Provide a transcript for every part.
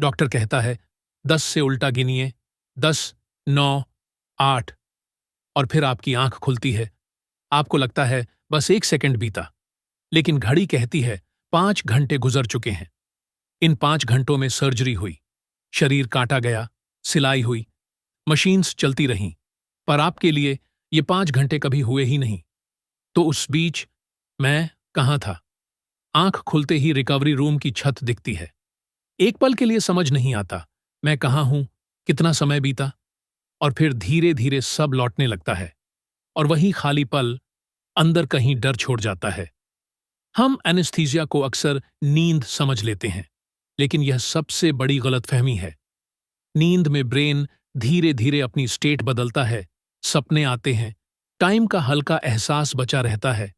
Doctor कहता है 10 से उल्टा गिनिए, 10, 9, 8 और फिर आपकी आंख खुलती है। आपको लगता है बस 1 सेकंड बीता, लेकिन घड़ी कहती है 5 घंटे गुजर चुके हैं। इन 5 घंटों में सर्जरी हुई, शरीर काटा गया, सिलाई हुई, मशीन्स चलती रहीं, पर आपके लिए ये 5 घंटे कभी हुए ही नहीं। तो उस बीच मैं कहाँ था? आंख खुलते ही रिकवरी रूम की छत दिखती है। एक पल के लिए समझ नहीं आता मैं कहाँ हूं, कितना समय बीता, और फिर धीरे धीरे सब लौटने लगता है। और वही खाली पल अंदर कहीं डर छोड़ जाता है। हम एनेस्थीसिया को अक्सर नींद समझ लेते हैं, लेकिन यह सबसे बड़ी गलतफहमी है। नींद में ब्रेन धीरे धीरे अपनी स्टेट बदलता है, सपने आते हैं, टाइम का हल्का एहसास बचा रहता है,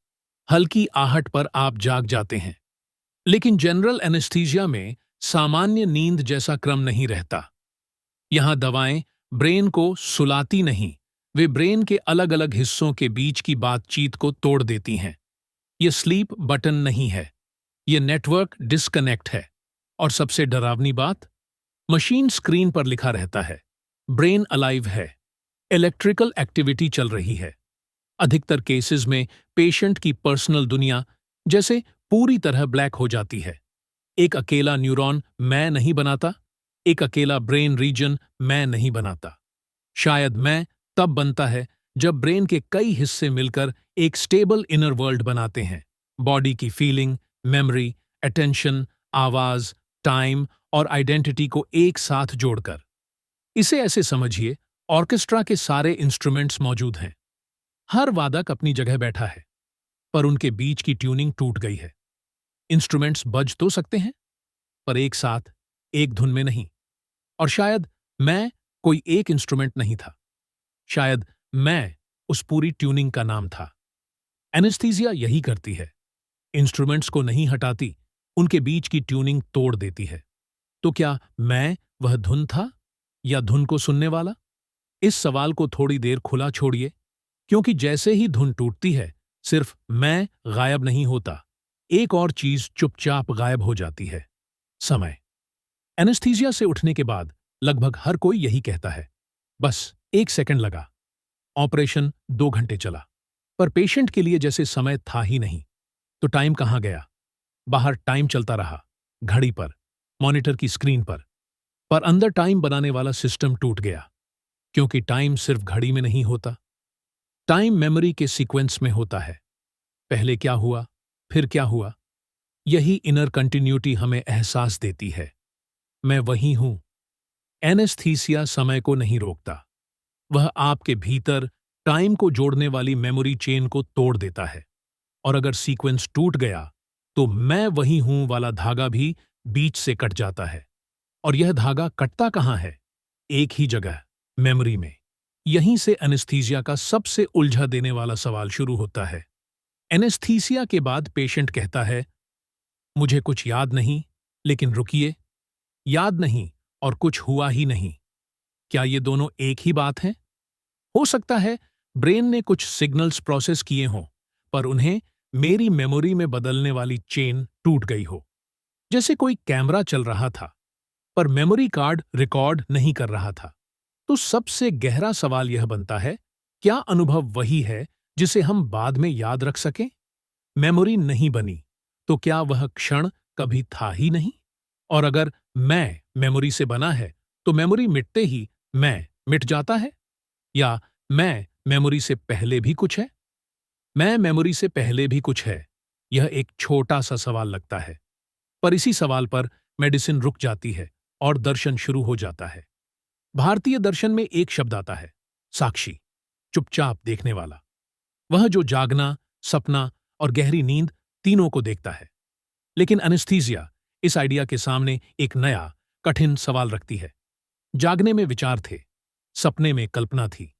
हल्की आहट पर आप जाग जाते हैं। लेकिन जनरल एनेस्थीसिया में सामान्य नींद जैसा क्रम नहीं रहता। यहां दवाएं ब्रेन को सुलाती नहीं, वे ब्रेन के अलग अलग हिस्सों के बीच की बातचीत को तोड़ देती हैं। यह स्लीप बटन नहीं है, यह नेटवर्क डिस्कनेक्ट है। और सबसे डरावनी बात, मशीन स्क्रीन पर लिखा रहता है ब्रेन अलाइव है, इलेक्ट्रिकल एक्टिविटी चल रही है। अधिकतर केसेस में पेशेंट की पर्सनल दुनिया जैसे पूरी तरह ब्लैक हो जाती है। एक अकेला न्यूरॉन मैं नहीं बनाता, एक अकेला ब्रेन रीजन मैं नहीं बनाता। शायद मैं तब बनता है जब ब्रेन के कई हिस्से मिलकर एक स्टेबल इनर वर्ल्ड बनाते हैं। बॉडी की फीलिंग, मेमोरी, अटेंशन, आवाज, टाइम और आइडेंटिटी को एक साथ जोड़कर। इसे ऐसे समझिए, ऑर्केस्ट्रा के सारे इंस्ट्रूमेंट्स मौजूद हैं। हर वादक अपनी जगह बैठा है, पर उनके बीच की ट्यूनिंग टूट गई है। इंस्ट्रूमेंट्स बज तो सकते हैं, पर एक साथ, एक धुन में नहीं। और शायद मैं कोई एक इंस्ट्रूमेंट नहीं था, शायद मैं उस पूरी ट्यूनिंग का नाम था। एनेस्थीसिया यही करती है, इंस्ट्रूमेंट्स को नहीं हटाती, उनके बीच की ट्यूनिंग तोड़ देती है। तो क्या मैं वह धुन था, या धुन को सुनने वाला? इस सवाल को थोड़ी देर खुला छोड़िए, क्योंकि जैसे ही धुन टूटती है, सिर्फ मैं गायब नहीं होता, एक और चीज चुपचाप गायब हो जाती है, समय। एनेस्थीसिया से उठने के बाद लगभग हर कोई यही कहता है, बस 1 सेकंड लगा, ऑपरेशन 2 घंटे चला। पर पेशेंट के लिए जैसे समय था ही नहीं। तो टाइम कहाँ गया? बाहर टाइम चलता रहा, घड़ी पर, मॉनिटर की स्क्रीन पर अंदर टाइम बनाने वाला सिस्टम टूट गया। क्योंकि टाइम सिर्फ घड़ी में नहीं होता, टाइम मेमोरी के सीक्वेंस में होता है। पहले क्या हुआ, फिर क्या हुआ, यही इनर कंटिन्यूटी हमें एहसास देती है, मैं वही हूं। एनेस्थीसिया समय को नहीं रोकता, वह आपके भीतर टाइम को जोड़ने वाली मेमोरी चेन को तोड़ देता है। और अगर सीक्वेंस टूट गया, तो मैं वही हूं वाला धागा भी बीच से कट जाता है। और यह धागा कटता कहां है? एक ही जगह, मेमोरी में। यहीं से एनेस्थीसिया का सबसे उलझा देने वाला सवाल शुरू होता है। एनेस्थीसिया के बाद पेशेंट कहता है, मुझे कुछ याद नहीं, लेकिन रुकिए, याद नहीं और कुछ हुआ ही नहीं। क्या ये दोनों एक ही बात है? हो सकता है ब्रेन ने कुछ सिग्नल्स प्रोसेस किए हों, पर उन्हें मेरी मेमोरी में बदलने वाली चेन टूट गई हो। जैसे कोई कैमरा चल रहा था, पर मेमोरी कार्ड रिकॉर्ड नहीं कर रहा था। तो सबसे गहरा सवाल यह बनता है, क्या अनुभव वही है जिसे हम बाद में याद रख सकें? मेमोरी नहीं बनी, तो क्या वह क्षण कभी था ही नहीं? और अगर मैं मेमोरी से बना है, तो मेमोरी मिटते ही मैं मिट जाता है? या मैं मेमोरी से पहले भी कुछ है? मैं मेमोरी से पहले भी कुछ है, यह एक छोटा सा सवाल लगता है। पर इसी सवाल पर मेडिसिन रुक जाती है और दर्शन शुरू हो जाता है। भारतीय दर्शन में एक शब्द आता है, साक्षी, चुपचाप देखने वाला। वह जो जागना, सपना और गहरी नींद तीनों को देखता है। लेकिन एनेस्थीसिया इस आइडिया के सामने एक नया, कठिन सवाल रखती है। जागने में विचार थे, सपने में कल्पना थी,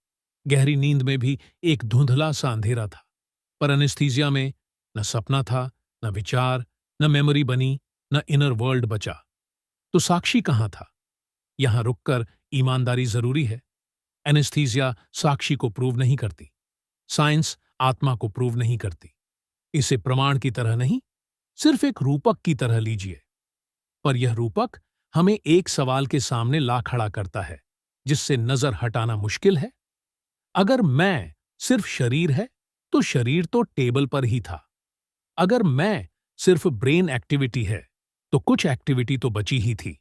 गहरी नींद में भी एक धुंधला सा अंधेरा था। पर एनेस्थीसिया में न सपना था, न विचार, न मेमोरी बनी, न इनर वर्ल्ड बचा। तो साक्षी कहाँ था? यहां रुककर ईमानदारी जरूरी है। एनेस्थीसिया साक्षी को प्रूव नहीं करती, साइंस आत्मा को प्रूव नहीं करती। इसे प्रमाण की तरह नहीं, सिर्फ एक रूपक की तरह लीजिए। पर यह रूपक हमें एक सवाल के सामने ला खड़ा करता है जिससे नजर हटाना मुश्किल है। अगर मैं सिर्फ शरीर है तो शरीर तो टेबल पर ही था। अगर मैं सिर्फ ब्रेन एक्टिविटी है तो कुछ एक्टिविटी तो बची ही थी।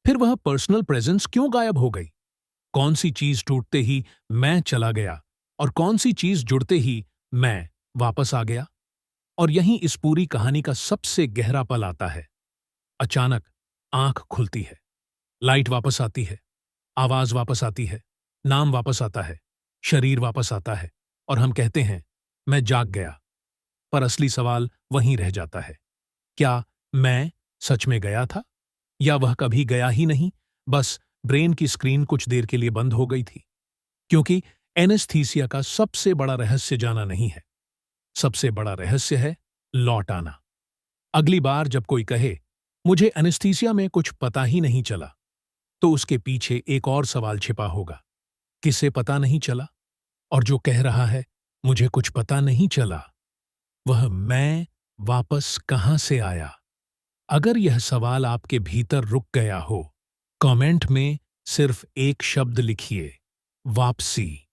फिर वह पर्सनल प्रेजेंस क्यों गायब हो गई? कौन सी चीज टूटते ही मैं चला गया और कौन सी चीज जुड़ते ही मैं वापस आ गया? और यहीं इस पूरी कहानी का सबसे गहरा पल आता है। अचानक आंख खुलती है, लाइट वापस आती है, आवाज वापस आती है, नाम वापस आता है, शरीर वापस आता है और हम कहते हैं मैं जाग गया। पर असली सवाल वहीं रह जाता है। क्या मैं सच में गया था या वह कभी गया ही नहीं, बस ब्रेन की स्क्रीन कुछ देर के लिए बंद हो गई थी? क्योंकि एनेस्थीसिया का सबसे बड़ा रहस्य जाना नहीं है, सबसे बड़ा रहस्य है लौट आना। अगली बार जब कोई कहे मुझे एनेस्थीसिया में कुछ पता ही नहीं चला, तो उसके पीछे एक और सवाल छिपा होगा। किसे पता नहीं चला? और जो कह रहा है मुझे कुछ पता नहीं चला, वह मैं वापस कहां से आया? अगर यह सवाल आपके भीतर रुक गया हो, कमेंट में सिर्फ एक शब्द लिखिए, वापसी।